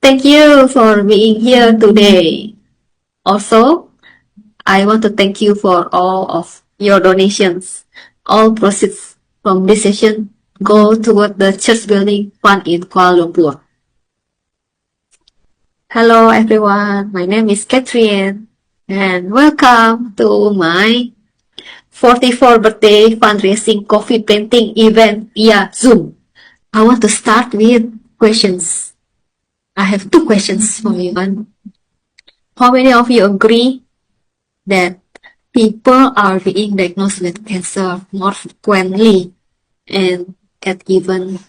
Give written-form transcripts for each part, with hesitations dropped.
Thank you for being here today. Also, I want to thank you for all of your donations. All proceeds from this session go toward the church building fund in Kuala Lumpur. Hello everyone, my name is Catherine and welcome to my 44th birthday fundraising coffee painting event via Zoom. I want to start with questions. I have two questions for you. How many of you agree that people are being diagnosed with cancer more frequently and even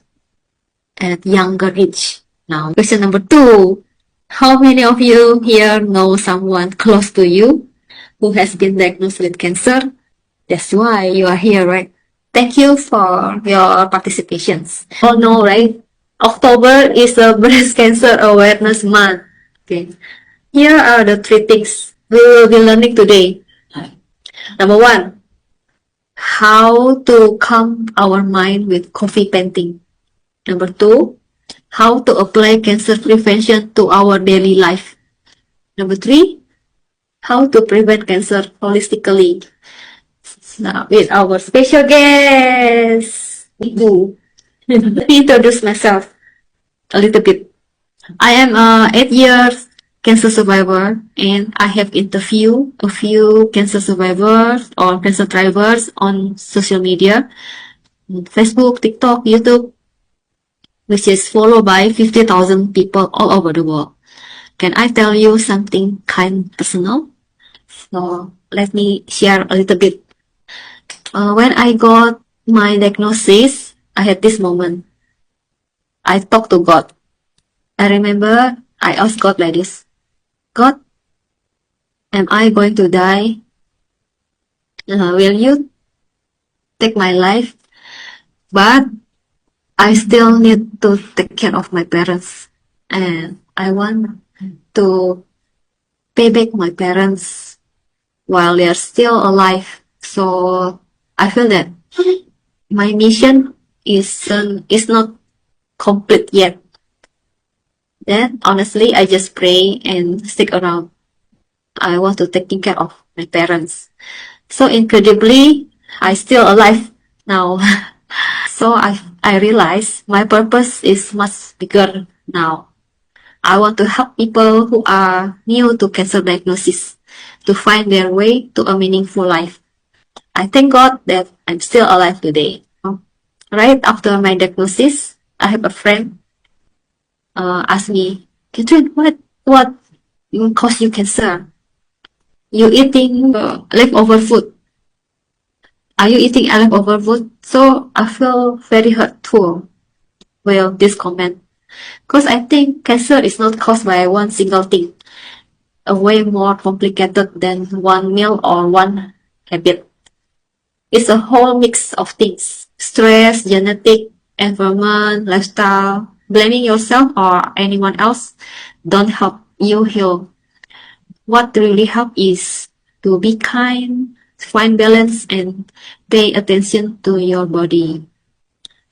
at younger age? Now, question number two. How many of you here know someone close to you who has been diagnosed with cancer? That's why you are here, right? Thank you for your participations. Oh no, right? October is the Breast Cancer Awareness Month. Okay. Here are the three things we will be learning today. Number one, how to calm our mind with coffee painting. Number two, how to apply cancer prevention to our daily life. Number three, how to prevent cancer holistically. Now, with our special guest, Betty Khoo. Let me introduce myself a little bit. I am a 8 years cancer survivor and I have interviewed a few cancer survivors or cancer thrivers on social media, Facebook, TikTok, YouTube, which is followed by 50,000 people all over the world. Can I tell you something kind of personal? So let me share a little bit. When I got my diagnosis, I had this moment. I talked to God. I remember I asked God like this. God, am I going to die? Will you take my life? But I still need to take care of my parents. And I want to pay back my parents while they are still alive. So I feel that my mission is not complete yet. Then honestly, I just pray and stick around. I want to take care of my parents. So incredibly, I still alive now. So I realize my purpose is much bigger now. I want to help people who are new to cancer diagnosis to find their way to a meaningful life. I thank God that I'm still alive today. Right after my diagnosis, I have a friend ask me, Catherine, what caused you cancer? You eating leftover food. Are you eating leftover food? So I feel very hurtful with this comment. Because I think cancer is not caused by one single thing. A way more complicated than one meal or one habit. It's a whole mix of things. Stress, genetic, environment, lifestyle. Blaming yourself or anyone else don't help you heal. What really helps is to be kind, find balance, and pay attention to your body.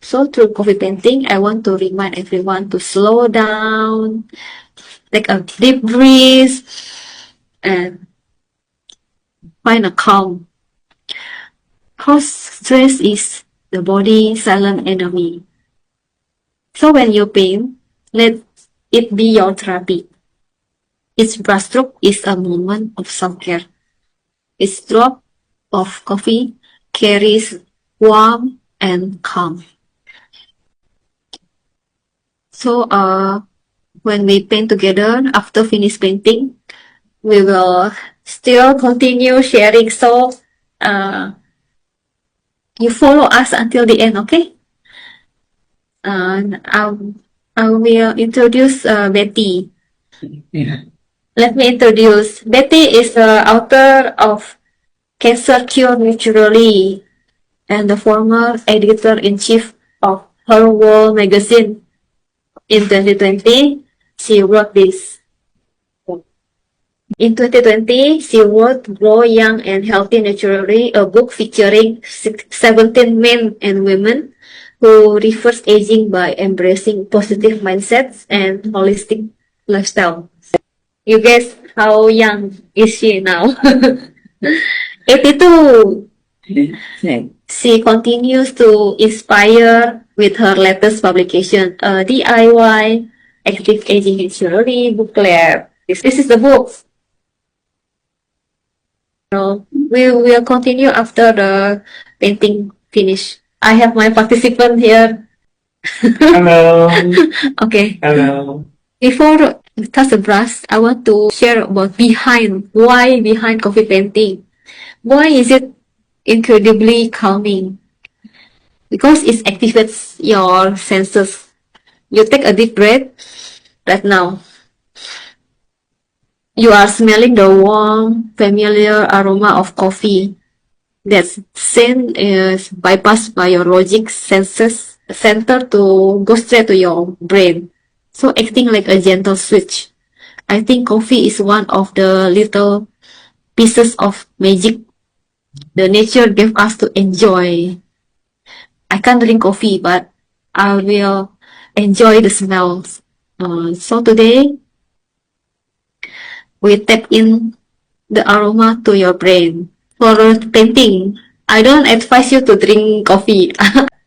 So through coffee painting, I want to remind everyone to slow down, take a deep breath, and find a calm. Because stress is the body's silent enemy. So when you paint, let it be your therapy. Each brushstroke is a moment of self-care. Each drop of coffee carries warmth and calm. So when we paint together, after finish painting, we will still continue sharing. So you follow us until the end, okay? I will introduce Betty. Yeah. Let me introduce. Betty is the author of Cancer Cure Naturally and the former editor-in-chief of Her World magazine. In 2020, she wrote this. In 2020, she wrote Grow Young and Healthy Naturally, a book featuring 17 men and women who reverse aging by embracing positive mindsets and holistic lifestyle. You guess how young is she now? 82. She continues to inspire with her latest publication, DIY Active Aging and Jewelry booklet. This is the book. We will continue after the painting finish. I have my participant here. Hello. Okay. Hello. Before we touch the brush, I want to share about why behind coffee painting. Why is it incredibly calming? Because it activates your senses. You take a deep breath right now. You are smelling the warm, familiar aroma of coffee. That scent is bypassed by your logic senses center to go straight to your brain. So acting like a gentle switch. I think coffee is one of the little pieces of magic the nature gave us to enjoy. I can't drink coffee, but I will enjoy the smells. So today we tap in the aroma to your brain. For painting, I don't advise you to drink coffee.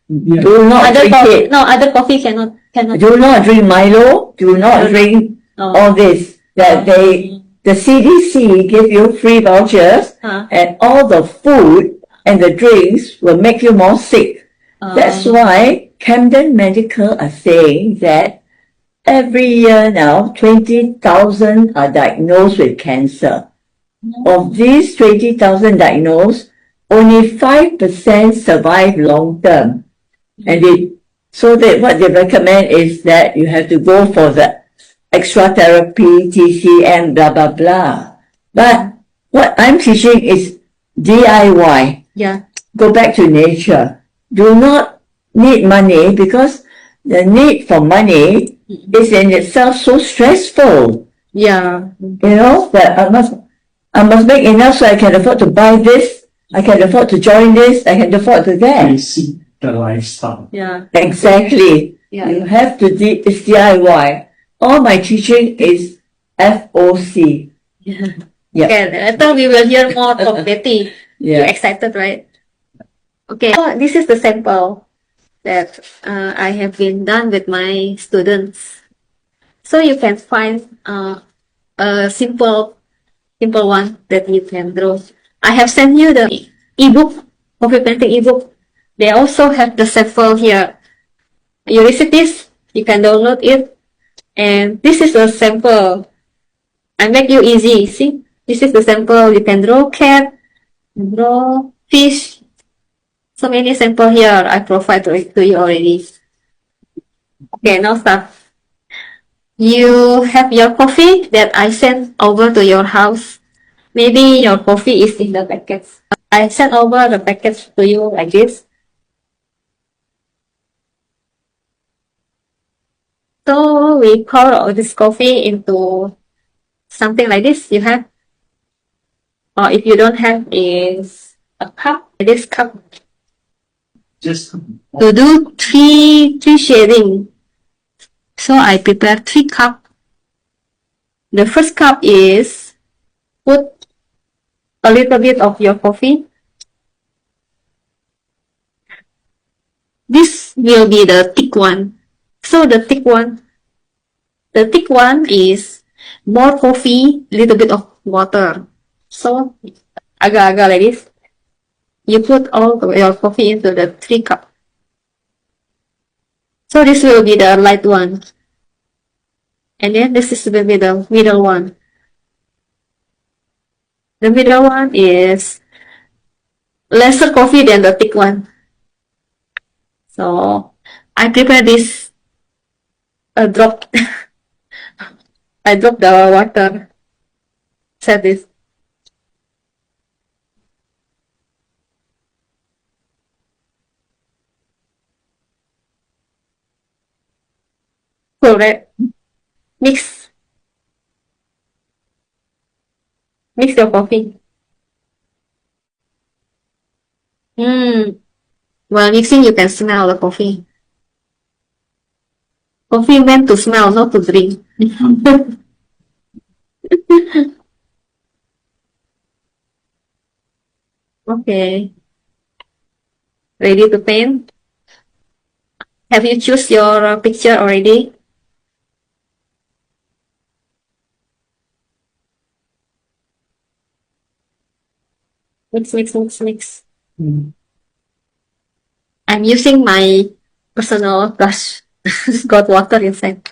Yeah. Do not Other drink coffee, it. no, other coffee cannot. Do not drink Milo. Do not drink all this. The CDC give you free vouchers, and all the food and the drinks will make you more sick. That's why Camden Medical are saying that every year now, 20,000 are diagnosed with cancer. Of these 20,000 diagnosed, only 5% survive long term. And so that what they recommend is that you have to go for the extra therapy, TCM, blah, blah, blah. But what I'm teaching is DIY. Yeah. Go back to nature. Do not need money because the need for money is in itself so stressful. Yeah. You know, that I must make enough so I can afford to buy this, I can afford to join this, I can afford to that. You see the lifestyle. Yeah. Exactly. Yeah. You have to it's DIY. All my teaching is FOC. Yeah. Okay, I thought we will hear more from Betty. You're Yeah. excited, right? Okay, so this is the sample that I have been done with my students. So you can find a simple one that you can draw. I have sent you the ebook, coffee painting ebook. They also have the sample here. You receive this, you can download it. And this is a sample. I make you easy. See, this is the sample. You can draw cat, draw fish. So many sample here I provide to you already. Okay, now start. You have your coffee that I sent over to your house. Maybe your coffee is in the packets. I sent over the packets to you like this. So we pour this coffee into something like this. You have, or if you don't have, is a cup. This cup Just to do three shading. So I prepare 3 cups. The first cup is put a little bit of your coffee. This will be the thick one. So the thick one is more coffee, little bit of water. So agak-agak like this. You put all your coffee into the 3 cup. So this will be the light one. And then this is will be the middle one. The middle one is lesser coffee than the thick one. So I prepare this drop. I drop the water. Set this. Correct. Mix your coffee. While mixing, you can smell the coffee. Coffee meant to smell, not to drink. Okay. Ready to paint? Have you choose your picture already? Mix. I'm using my personal brush. It's got water inside.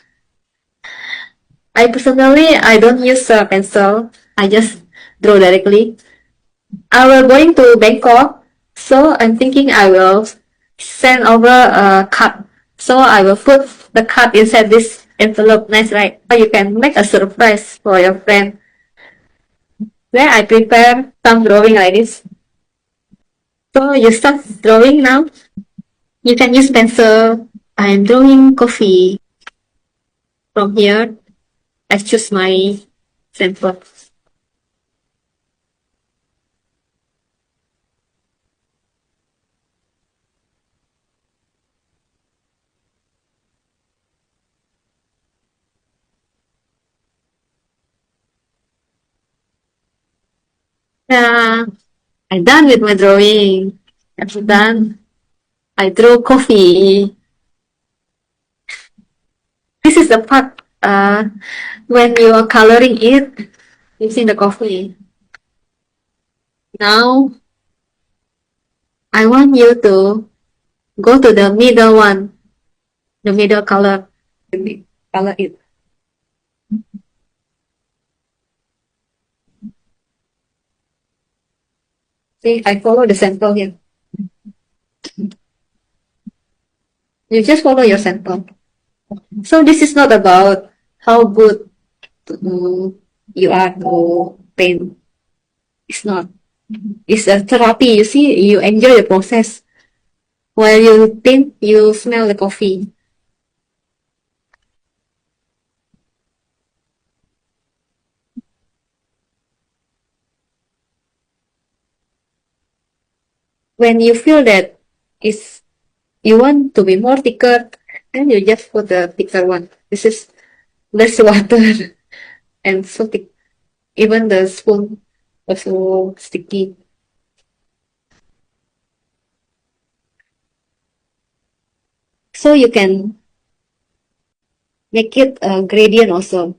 I don't use a pencil. I just draw directly. I will going to Bangkok, so I'm thinking I will send over a card. So I will put the card inside this envelope. Nice, right? Or you can make a surprise for your friend. Then I prepare some drawing like this. So you start drawing now. You can use pencil. I'm drawing coffee. From here, I choose my sample. Yeah, I'm done with my drawing. I'm done. I draw coffee. This is the part when you are coloring it using the coffee. Now, I want you to go to the middle one, the middle color. Color it. See, I follow the sample here. You just follow your sample. So this is not about how good you are to paint. It's not. It's a therapy. You see, you enjoy the process. While you paint, you smell the coffee. When you feel that it's you want to be more thicker, then you just put the thicker one. This is less water and so thick. Even the spoon also sticky. So you can make it a gradient also.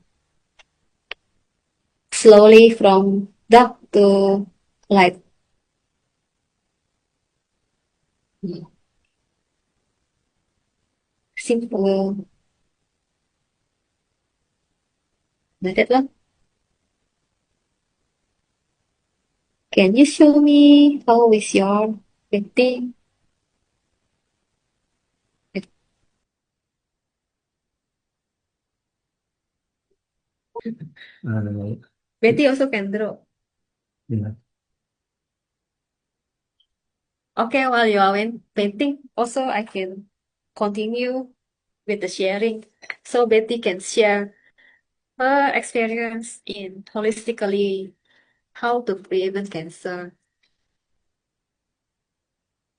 Slowly from dark to light. Simple. Like that lah. Can you show me how is your painting? Betty also can draw. Yeah. Okay, while you are painting, also I can continue with the sharing. So Betty can share her experience in holistically how to prevent cancer.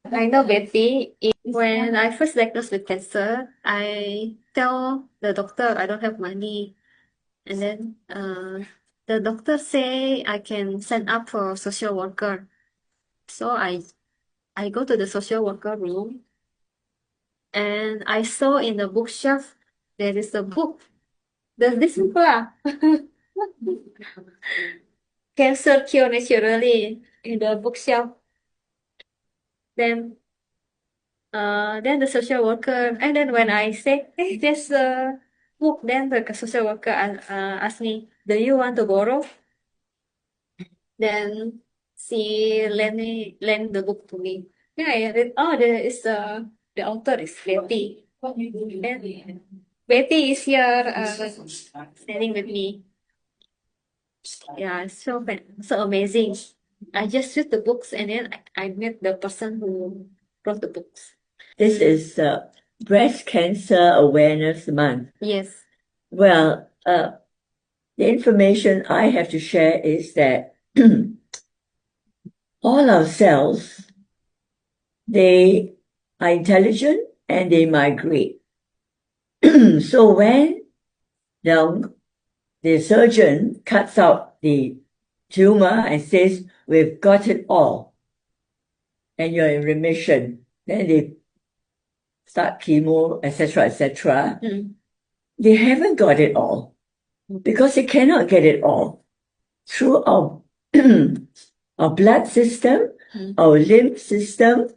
I know Betty, when I first diagnosed with cancer, I tell the doctor I don't have money. And then the doctor say I can sign up for social worker. So I go to the social worker room and I saw in the bookshelf there is a book. There's this book lah. Cancer Cure Naturally in the bookshelf. Then then the social worker, and then when I say, hey, there's a book, then the social worker asked me, do you want to borrow? Then she lend the book to me. Yeah, I read, oh, there is the author is Betty. Then Betty is here standing with me. Yeah, so amazing. I just read the books and then I met the person who wrote the books. This is Breast Cancer Awareness Month. Yes. Well, the information I have to share is that all our cells, they are intelligent and they migrate. So when the surgeon cuts out the tumor and says, we've got it all, and you're in remission, then they start chemo, etc. They haven't got it all because they cannot get it all through our our blood system, our lymph system.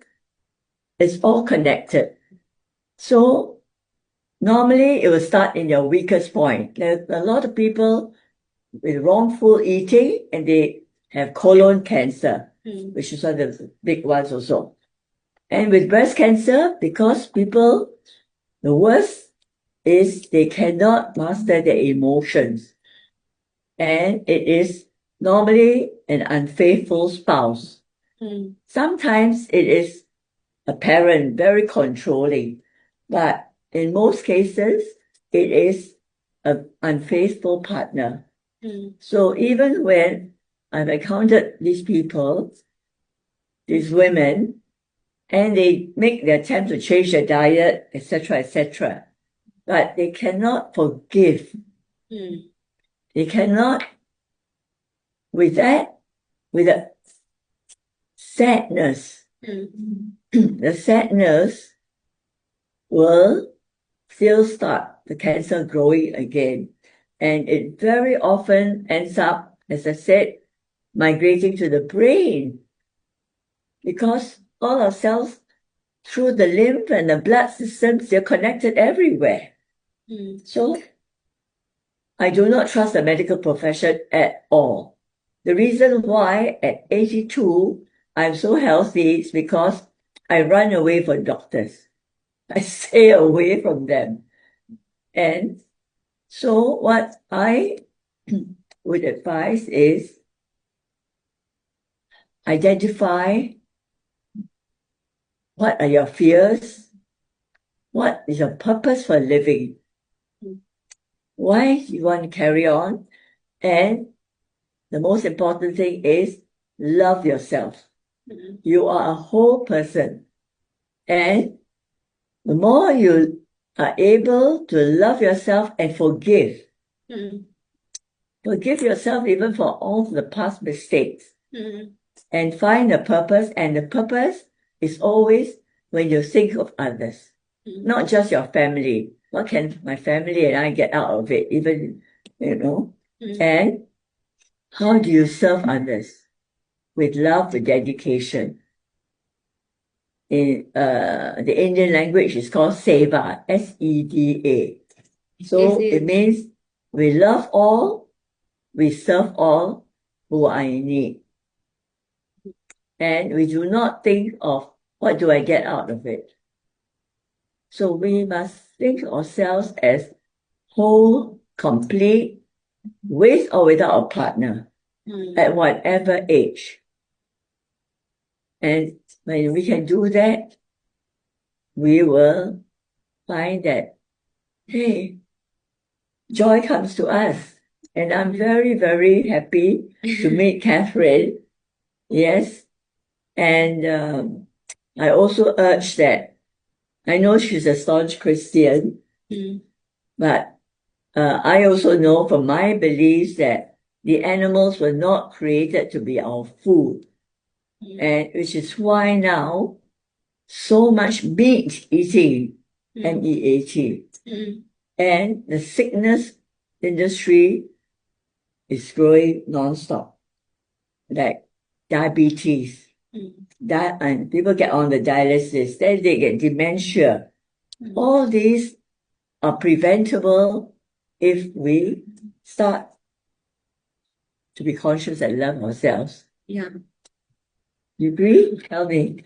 It's all connected. So normally it will start in your weakest point. There are a lot of people with wrongful eating and they have colon cancer, which is one of the big ones also. And with breast cancer, because people, the worst is they cannot master their emotions. And it is normally an unfaithful spouse. Sometimes it is a parent very controlling, but in most cases, it is an unfaithful partner. So even when I've encountered these people, these women, and they make the attempt to change their diet, etc., but they cannot forgive. They cannot, with the sadness, the sadness will still start the cancer growing again. And it very often ends up, as I said, migrating to the brain, because all our cells through the lymph and the blood systems, they're connected everywhere. So I do not trust the medical profession at all. The reason why at 82 I'm so healthy is because I run away from doctors. I stay away from them. And so what I would advise is identify what are your fears, what is your purpose for living, why you want to carry on, and the most important thing is love yourself. You are a whole person, and the more you are able to love yourself and forgive yourself even for all the past mistakes, and find a purpose. And the purpose is always when you think of others, not just your family. What can my family and I get out of it? Even, and how do you serve others? With love, with dedication. In the Indian language, it's called Seva, S-E-D-A. So it means we love all, we serve all who are in need. And we do not think of what do I get out of it. So we must think of ourselves as whole, complete, with or without a partner, at whatever age. And when we can do that, we will find that, hey, joy comes to us. And I'm very, very happy to meet Catherine. Yes. And I also urge that, I know she's a staunch Christian, but I also know from my beliefs that the animals were not created to be our food. And which is why now so much meat eating, M-E-A-T. And the sickness industry is growing non-stop, like diabetes. And people get on the dialysis, then they get dementia. All these are preventable if we start to be conscious and love ourselves. Yeah. You agree? Tell me.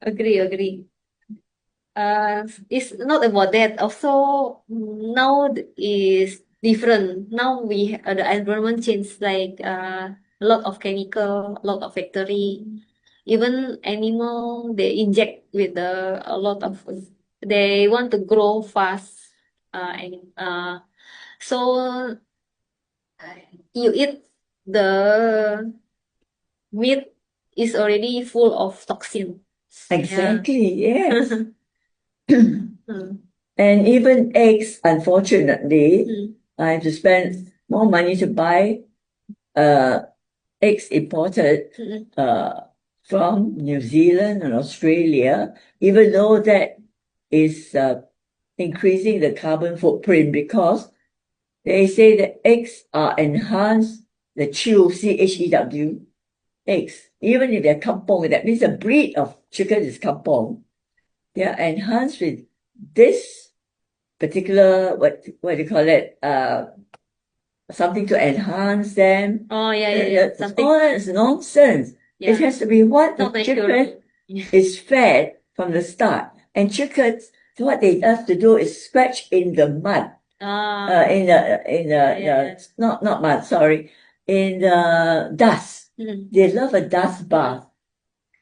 Agree. It's not about that. Also, now is different. Now the environment changed, like a lot of chemical, a lot of factory. Even animal, they inject with a lot of, they want to grow fast. So you eat the meat is already full of toxin. Exactly, yes. And even eggs, unfortunately, Mm. I have to spend more money to buy eggs imported from New Zealand and Australia, even though that is increasing the carbon footprint, because they say that eggs are enhanced, the chew, CHEW, eggs, even if they're kampong, that means the breed of chicken is kampong, they are enhanced with this particular, what do you call it, something to enhance them. Oh, yeah. Something. All that is nonsense. Yeah. It has to be what the Not natural. chicken is fed from the start. And chickens, what they have to do is scratch in the mud. Not mud, sorry, in the dust. They love a dust bath.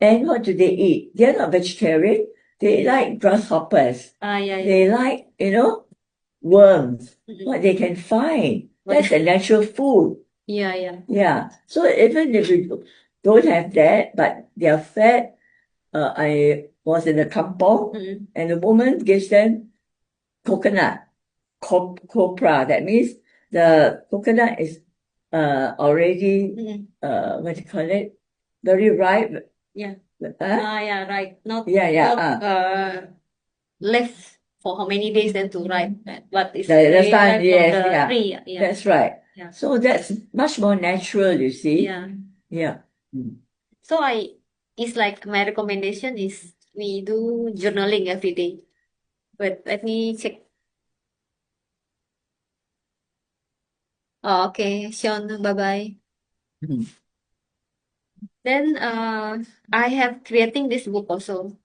And what do they eat? They're not vegetarian. They like grasshoppers. They like, worms, what they can find. That's a natural food. Yeah. So even if you don't have that, but they are fed, I was in a kampong, and the woman gives them coconut, copra. That means the coconut is already what do you call it? Very ripe. Right. Not Yeah. left for how many days then to ripe. But it's That's ripe fine. from Yes, the yeah. tree. That's right. Yeah. So that's much more natural, you see. Yeah. Mm. So it's like my recommendation is we do journaling every day. But let me check. Oh, okay, Sean, bye-bye. Mhm. Then I have creating this book also.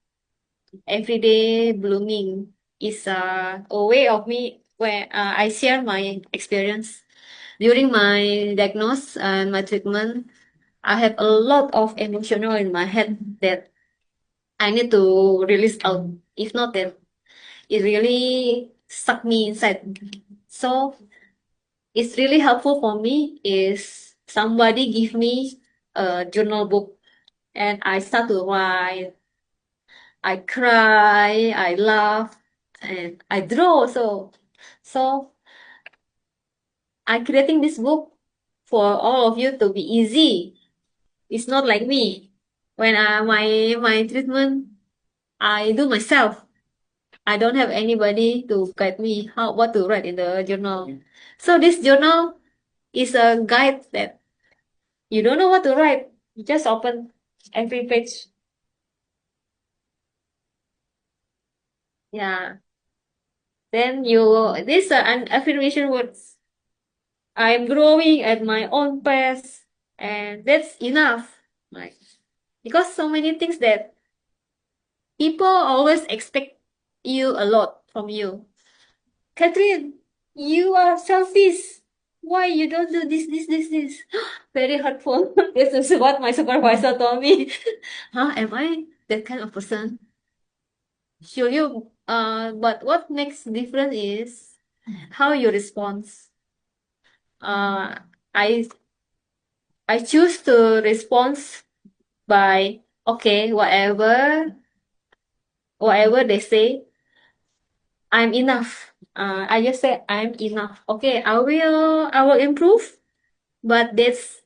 Everyday blooming is a way of me where I share my experience during my diagnosis and my treatment. I have a lot of emotional in my head that I need to release out. If not, that it really suck me inside. So it's really helpful for me is somebody give me a journal book and I start to write. I cry, I laugh, and I draw also. So I'm creating this book for all of you to be easy. It's not like me. When my treatment, I do myself. I don't have anybody to guide me what to write in the journal. So this journal is a guide that you don't know what to write. You just open every page. Yeah. Then these are an affirmation words. I'm growing at my own pace, and that's enough. Like, because so many things that people always expect you a lot from you. Catherine, you are selfish. Why you don't do this? Very hurtful. This is what my supervisor told me. Am I that kind of person? Sure you. But what makes difference is how you respond. Uh, I I choose to respond by okay, whatever they say, I'm enough. I just say I'm enough. Okay, I will improve, but that's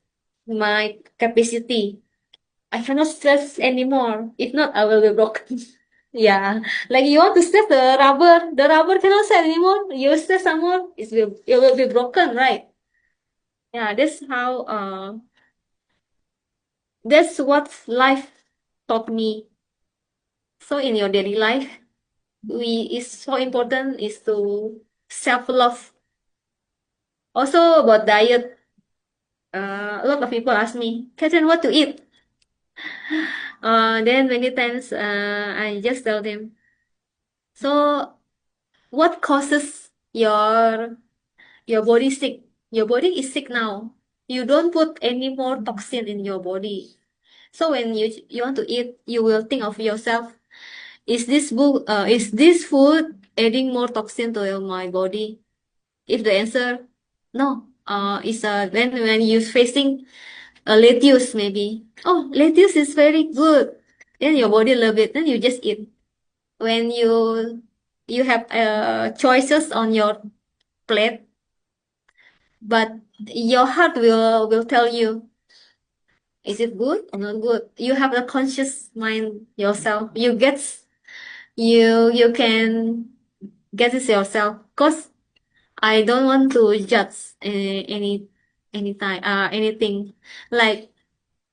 my capacity. I cannot stress anymore. If not, I will be broken. Yeah, like you want to stress the rubber cannot stress anymore. You stress some more, it will be broken, right? Yeah, that's what life taught me. So in your daily life, it's so important is to self-love. Also about diet, a lot of people ask me, Catherine, what to eat? Then many times I just tell them, so what causes your body sick? Your body is sick now. You don't put any more toxin in your body. So when you want to eat, you will think of yourself, is this food adding more toxin to my body? If the answer no, is then when you're facing a lettuce maybe, oh, lettuce is very good, then your body love it, then you just eat. When you you have choices on your plate, but your heart will tell you, is it good or not good? You have a conscious mind yourself. You can get it yourself. Cause I don't want to judge anything. Like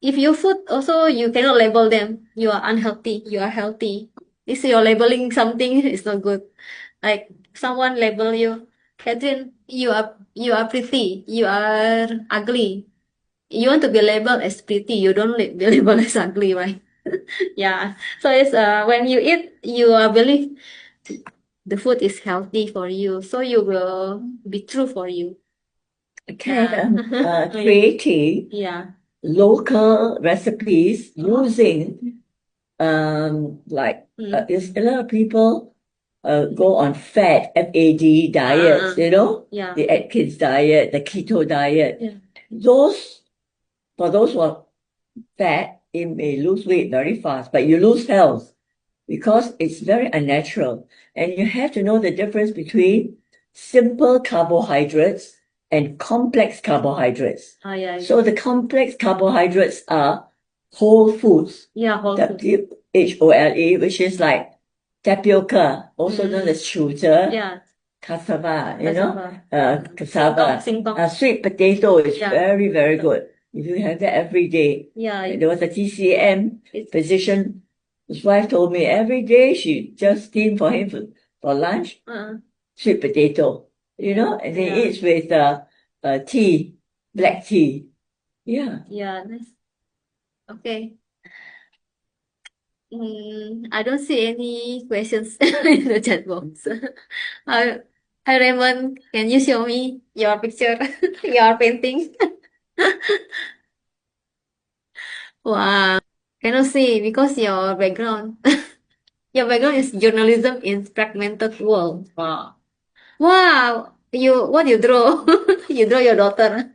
if your food also you cannot label them. You are unhealthy. You are healthy. If you're labeling something, it's not good. Like someone label you, Catherine, you are pretty. You are ugly. You want to be labeled as pretty. You don't be labeled as ugly, right? Yeah. So it's when you eat, you believe the food is healthy for you. So you will be true for you. Can creating Yeah. local recipes using like there's a lot of people go on FAD diets, you know, Yeah. the Atkins diet, the keto diet. Yeah. For those who are fat, it may lose weight very fast, but you lose health because it's very unnatural. And you have to know the difference between simple carbohydrates and complex carbohydrates. Oh, yeah. So the complex carbohydrates are whole foods. Yeah, whole food. WHOLE, which is like tapioca, also known as chuter, Yeah. cassava, Cassava. Singkong. Sweet potato is Yeah. very, very good. If you have that every day. Yeah. There was a TCM physician, his wife told me every day she just steam for him for lunch, sweet potato, and he eats with tea, black tea. Yeah. Yeah, nice. Okay. I don't see any questions in the chat box. Hi, Raymond, can you show me your picture, your painting? Wow, cannot see because your background. Your background is journalism in fragmented world. Wow. Wow, what you draw? You draw your daughter.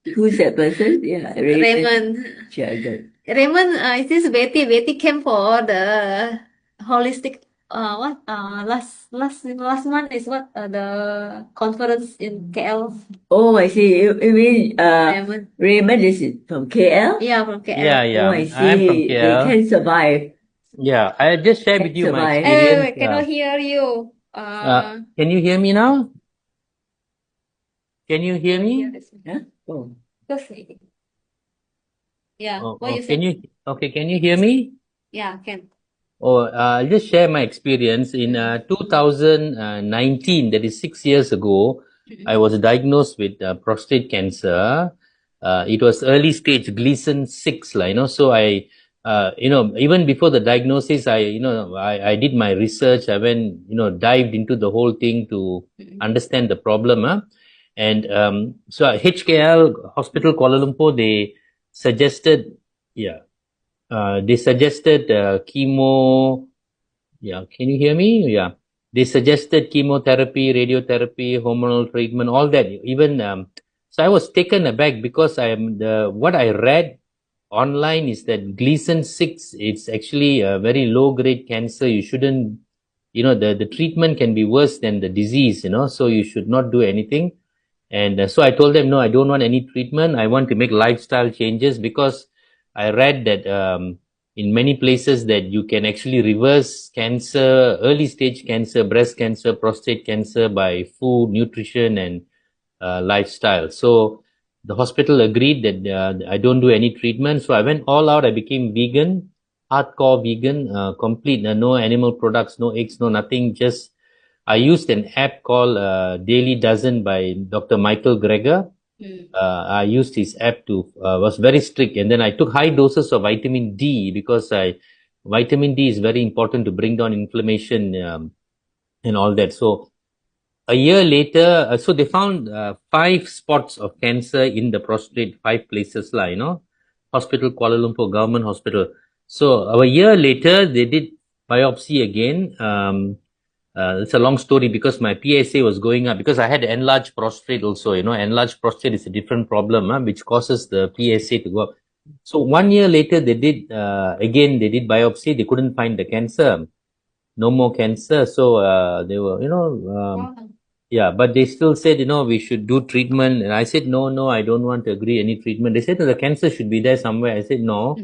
Who's that person? Yeah, Raymond. Jagger. Raymond, is this Betty? Betty came for the holistic. Last month is what the conference in KL. Oh, I see. You mean Raymond. Raymond is from KL? Yeah, from KL. Yeah, yeah. Oh, I I'm from see. They KL. can survive. Yeah, I just shared with you my Survive. experience. Wait, cannot hear you. Can you hear me now? Can you hear me? Huh? Oh. Yeah, Oh, what oh, you said? can you hear me? Yeah, can. Oh, I'll just share my experience. In 2019, that is 6 years ago, I was diagnosed with prostate cancer. It was early stage Gleason 6, so I, even before the diagnosis, I did my research. I went, dived into the whole thing to understand the problem. And so HKL Hospital Kuala Lumpur, they suggested, chemo. Yeah, can you hear me? Yeah. They suggested chemotherapy, radiotherapy, hormonal treatment, all that. Even so I was taken aback because what I read online is that Gleason 6, it's actually a very low grade cancer. You shouldn't, the treatment can be worse than the disease, so you should not do anything. And so I told them, no, I don't want any treatment. I want to make lifestyle changes because I read that in many places that you can actually reverse cancer, early stage cancer, breast cancer, prostate cancer by food, nutrition, and lifestyle. So the hospital agreed that I don't do any treatment. So I went all out. I became vegan, hardcore vegan, complete, no animal products, no eggs, no nothing, just I used an app called Daily Dozen by Dr. Michael Greger. I used his app was very strict. And then I took high doses of vitamin D because vitamin D is very important to bring down inflammation and all that. So a year later, so they found 5 spots of cancer in the prostate, 5 places, Hospital Kuala Lumpur, government hospital. So a year later, they did biopsy again. It's a long story because my PSA was going up because I had enlarged prostate also, enlarged prostate is a different problem, which causes the PSA to go up. So 1 year later, they did biopsy. They couldn't find the cancer. no more cancer. So they were, yeah, but they still said, we should do treatment. And I said, no, I don't want to agree any treatment. They said, no, the cancer should be there somewhere. I said, no.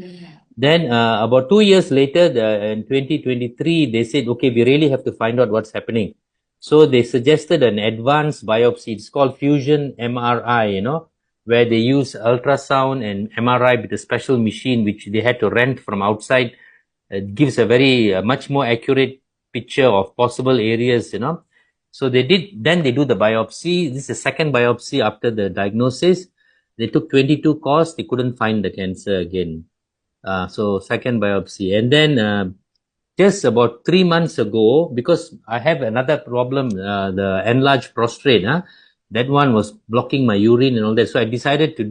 Then about 2 years later, in 2023, they said, okay, we really have to find out what's happening. So they suggested an advanced biopsy. It's called fusion MRI, where they use ultrasound and MRI with a special machine, which they had to rent from outside. It gives a very much more accurate picture of possible areas, So then they do the biopsy. This is the second biopsy after the diagnosis. They took 22 course. They couldn't find the cancer again. So second biopsy. And then just about 3 months ago, because I have another problem, the enlarged prostate, that one was blocking my urine and all that. So I decided to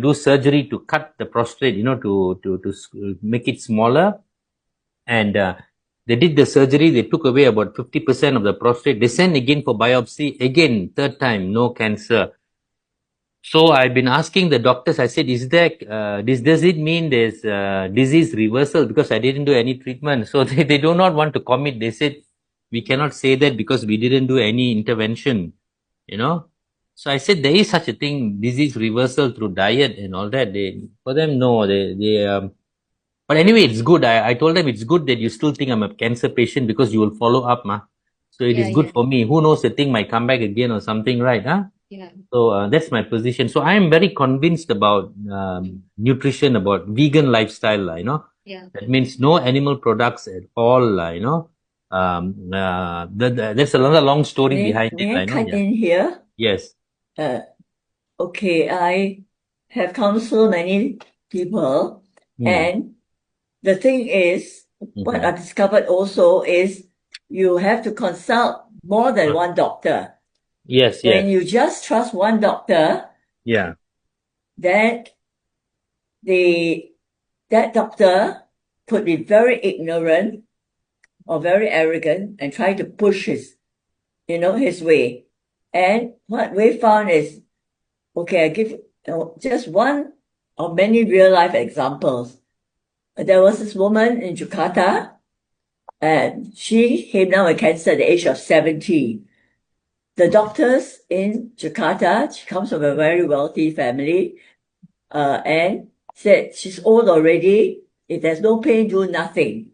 do surgery to cut the prostate, to make it smaller. And they did the surgery. They took away about 50% of the prostate. They sent again for biopsy. Again, third time, no cancer. So I've been asking the doctors, I said, does it mean there's disease reversal? Because I didn't do any treatment. So they do not want to commit. They said, we cannot say that because we didn't do any intervention, So I said, there is such a thing, disease reversal through diet and all that. For them, no, but anyway, it's good. I told them it's good that you still think I'm a cancer patient because you will follow up, So it is good for me. Who knows, the thing might come back again or something, right? Yeah. So that's my position. So I am very convinced about nutrition, about vegan lifestyle, Yeah. That means no animal products at all, There's another long story behind it. May I cut in here? Yes. Okay, I have counseled many people, and the thing is, what I discovered also is you have to consult more than one doctor. Yes, When yes. you just trust one doctor, Yeah. that doctor could be very ignorant or very arrogant and try to push his way. And what we found is, okay, I give just one of many real life examples. There was this woman in Jakarta, and she came down with cancer at the age of 70. The doctors in Jakarta, she comes from a very wealthy family, and said she's old already. If there's no pain, do nothing.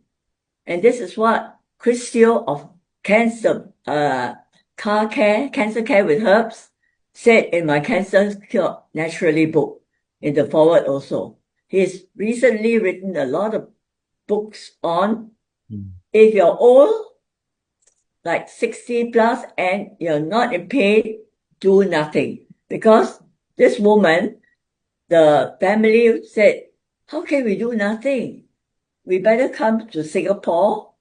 And this is what Christio of Cancer Care with Herbs said in my Cancer Cure Naturally book, in the forward also. He's recently written a lot of books on if you're old, like 60 plus, and you're not in pain, do nothing. Because this woman, the family said, how can we do nothing? We better come to Singapore.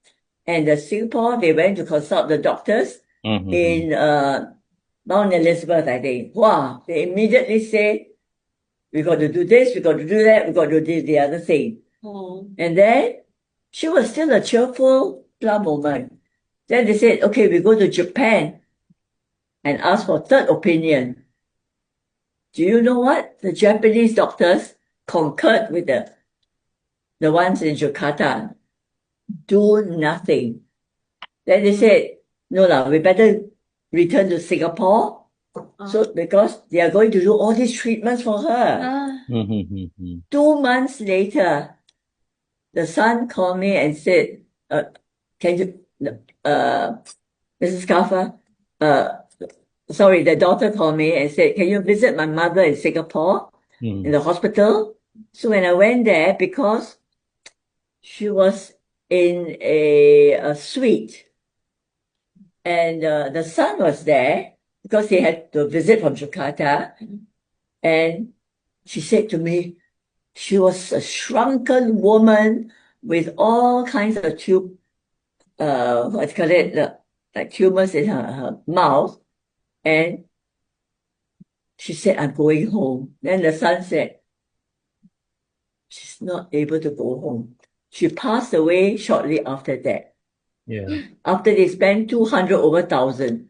And Singapore, they went to consult the doctors in Mount Elizabeth, I think. Wow, they immediately say, we got to do this, we got to do that, we got to do the other thing. And then she was still a cheerful, plump woman. Then they said, okay, we go to Japan and ask for third opinion. Do you know what? The Japanese doctors concurred with the ones in Jakarta. Do nothing. Then they said, no, we better return to Singapore. So because they are going to do all these treatments for her. 2 months later, the son called me and said, can you, Mrs. Kaffa, the daughter called me and said, can you visit my mother in Singapore, in the hospital? So when I went there, because she was in a suite, and the son was there because he had to visit from Jakarta, and she said to me, she was a shrunken woman with all kinds of like tumors in her mouth. And she said, I'm going home. Then the son said, she's not able to go home. She passed away shortly after that. Yeah. After they spent 200 over 1,000.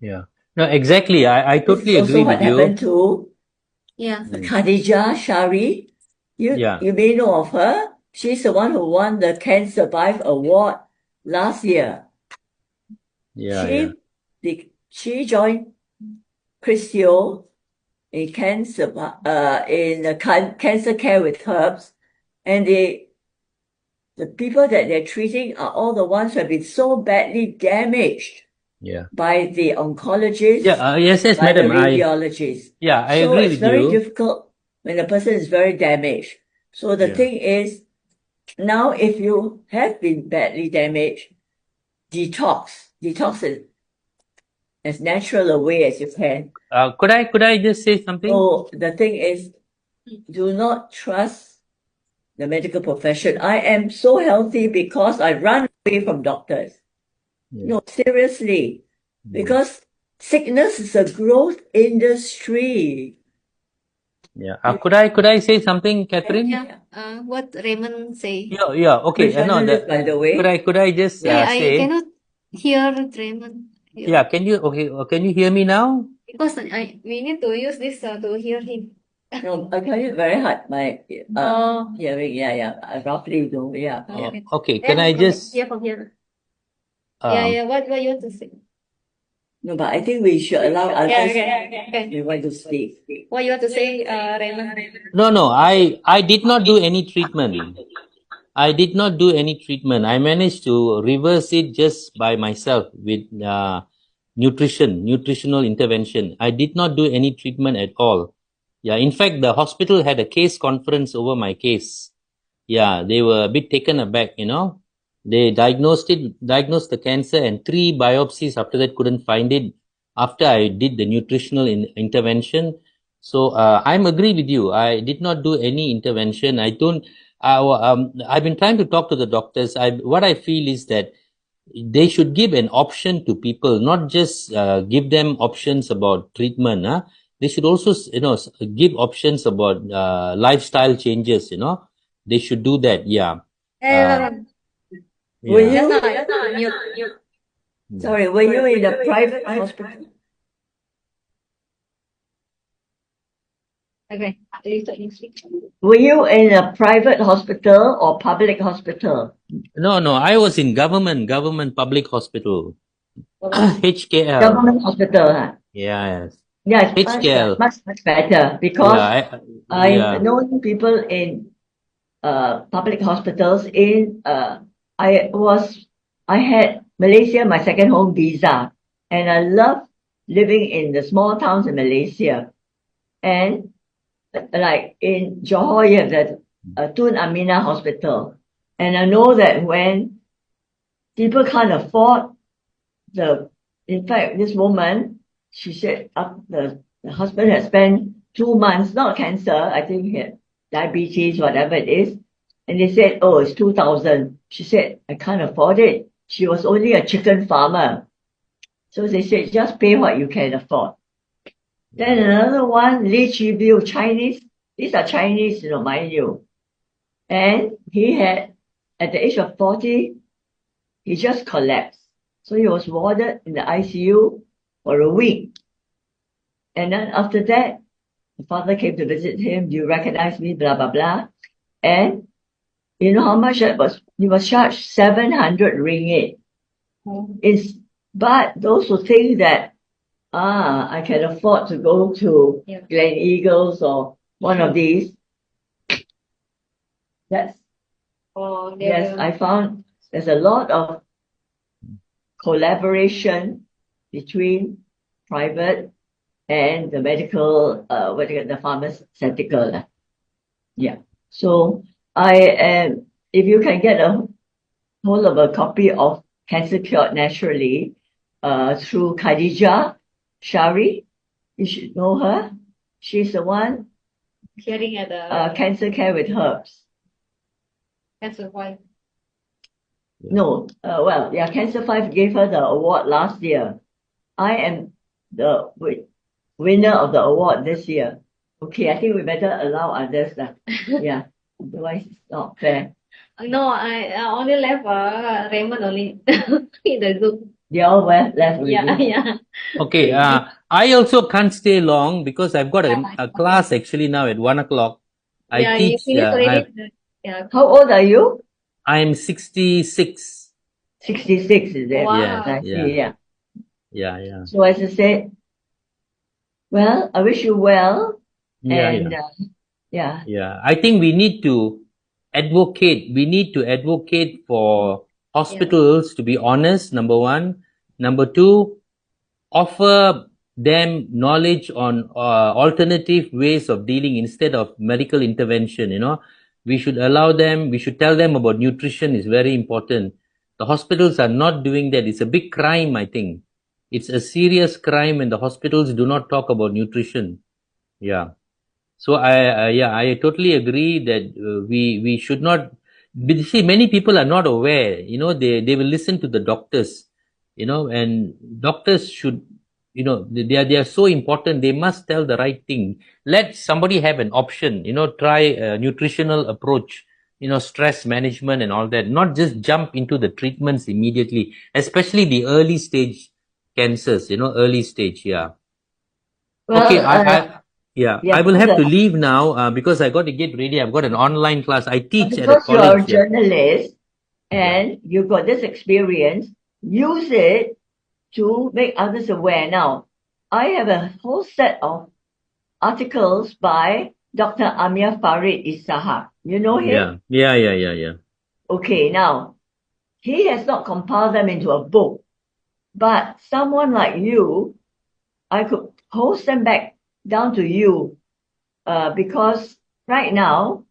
Yeah. No, exactly. I totally agree with you. Also what happened to Khadija Shari. You may know of her. She's the one who won the Can Survive Award last year. Yeah. She joined Christio in cancer care with herbs, and the people that they're treating are all the ones who have been so badly damaged Yeah. by the oncologists, Yeah. Yes, by the madam. radiologists. I So agree it's with very you. difficult when a person is very damaged. So the Yeah. thing is, now if you have been badly damaged, detox as natural a way as you can. Could I just say something? So the thing is, do not trust the medical profession. I am so healthy because I run away from doctors. Yeah. No, seriously, because sickness is a growth industry. Yeah. Could I say something, Catherine? Yeah. What Raymond say? Yeah. Okay. You're journalist, by the way. Could I just I say? cannot hear Raymond. Yeah. Can you hear me now? Because we need to use this to hear him. No, I find it very hard. My hearing, I roughly do, yeah. Okay. Can I just? From here. Um, What you want to say? No, but I think we should allow others Okay. who want to speak. What you want to say, Raymond? No. I did not do any treatment. I did not do any treatment. I managed to reverse it just by myself with nutritional intervention. I did not do any treatment at all. Yeah, in fact, the hospital had a case conference over my case. Yeah, they were a bit taken aback, you know. They diagnosed the cancer, and 3 biopsies after that couldn't find it after I did the nutritional intervention. So I'm agree with you. I did not do any intervention. I've been trying to talk to the doctors. What I feel is that they should give an option to people, not just give them options about treatment. They should also, give options about lifestyle changes. They should do that. Yeah. Were Yeah. you, sorry, were you in a private hospital? Okay. Were you in a private hospital or public hospital? No. I was in government public hospital. HKL. Government hospital, huh? Yes. Yeah, it's HKL. much better because Yeah. I've known people in public hospitals I had Malaysia my second home visa, and I love living in the small towns in Malaysia. And like in Johor, you have the Tun Aminah Hospital, and I know that when people can't afford in fact, this woman, she said the husband had spent 2 months, not cancer, I think he had diabetes, whatever it is. And they said, oh, it's 2,000. She said, I can't afford it. She was only a chicken farmer. So they said, just pay what you can afford. Then another one, Lee Chi View, Chinese. These are Chinese, mind you. And he had, at the age of 40, he just collapsed. So he was warded in the ICU for a week. And then after that, the father came to visit him. Do you recognize me? Blah, blah, blah. And you know how much that was? He was charged 700 ringgit. But those who think that, I can afford to go to Glen Eagles or one of these. Yes, I found there's a lot of collaboration between private and the medical, the pharmaceutical. Yeah. So if you can get a hold of a copy of Cancer Cured Naturally, through Khadija Shari, you should know her. She's the one Caring at the Cancer Care with Herbs. Cancer Why? No, Cancer 5 gave her the award last year. I am the winner of the award this year. Okay, I think we better allow others. Yeah, otherwise it's not fair. No, I only left Raymond only in the Zoom. They all left already. Yeah. Okay. I also can't stay long because I've got a class actually now at 1:00. I teach. How old are you? I'm 66. 66, is it? Wow. I see, yeah. Yeah. So as I said, well, I wish you well. Yeah, And yeah. yeah, Yeah, I think we need to advocate. We need to advocate for hospitals to be honest, number one. Number two, offer them knowledge on alternative ways of dealing instead of medical intervention. We should allow them, we should tell them about nutrition is very important. The hospitals are not doing that. It's a big crime, I think. It's a serious crime when the hospitals do not talk about nutrition. Yeah. So I totally agree that we should not. But you see, many people are not aware. They will listen to the doctors. And doctors should. They are so important. They must tell the right thing. Let somebody have an option. Try a nutritional approach. Stress management and all that. Not just jump into the treatments immediately, especially the early stage cancers. Early stage. Yeah. Okay, well, yeah, yeah, I will have to leave now because I got to get ready. I've got an online class. I teach at a because you are a college. Yeah. journalist and you got this experience, use it to make others aware. Now, I have a whole set of articles by Dr. Amir Farid Isahak. You know him? Yeah. Okay, now, he has not compiled them into a book, but someone like you, I could post them back down to you, because right now,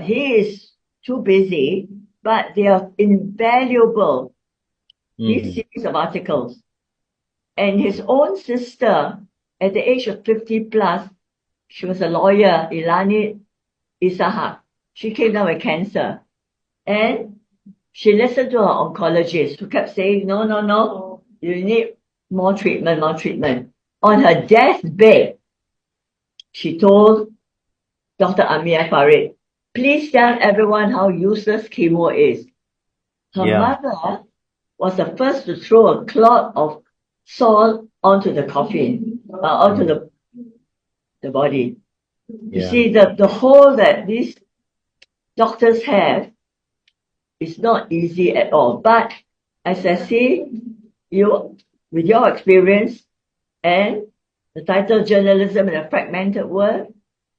he is too busy, but they are invaluable, these series of articles. And his own sister, at the age of 50 plus, she was a lawyer, Ilani Isahak. She came down with cancer. And she listened to her oncologist, who kept saying, no, you need more treatment. On her deathbed, she told Dr. Amir Farid, please tell everyone how useless chemo is. Her mother was the first to throw a clot of salt onto the coffin, onto the body. You see, the hole that these doctors have is not easy at all. But as I see, you, with your experience and the title Journalism in a Fragmented World,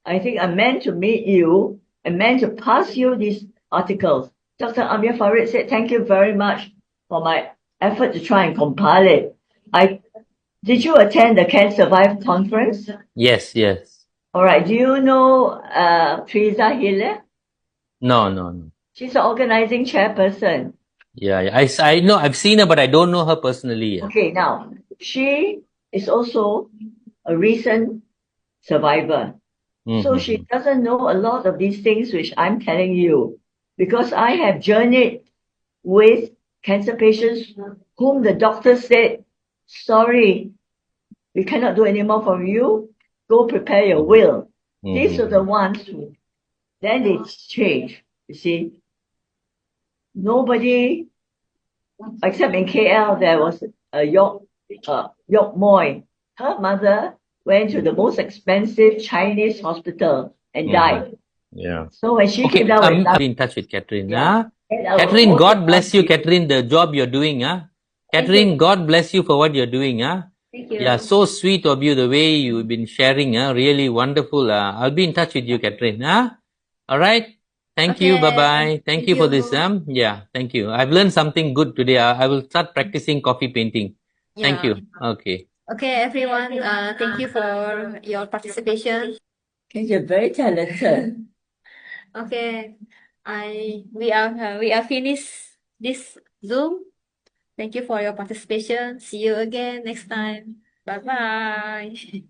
I think I'm meant to meet you and meant to pass you these articles. Dr. Amir Farid said, thank you very much for my effort to try and compile it. Did you attend the Can Survive conference? Yes. All right. Do you know Teresa Hille? No. She's the organizing chairperson. Yeah. I know. I've seen her, but I don't know her personally. Yeah. Okay, now, she is also a recent survivor. So she doesn't know a lot of these things which I'm telling you, because I have journeyed with cancer patients whom the doctor said, sorry, we cannot do any more for you. Go prepare your will. These are the ones who, then they change. You see, nobody, except in KL, there was a Yok Moy. Her mother went to the most expensive Chinese hospital and died. Yeah. So when she Okay, came down with I'll be in touch with Catherine. Yeah. Catherine, God bless you, Catherine, the job you're doing. Catherine, God bless you for what you're doing. Thank you. Yeah, so sweet of you, the way you've been sharing. Really wonderful. I'll be in touch with you, Catherine. All right. Thank you. Okay. Bye-bye. Thank you for this. you. Yeah, thank you. I've learned something good today. I will start practicing coffee painting. Thank you. Okay. Okay, everyone. Thank you for your participation. Okay, you're very talented. Okay, we are finished this Zoom. Thank you for your participation. See you again next time. Bye bye.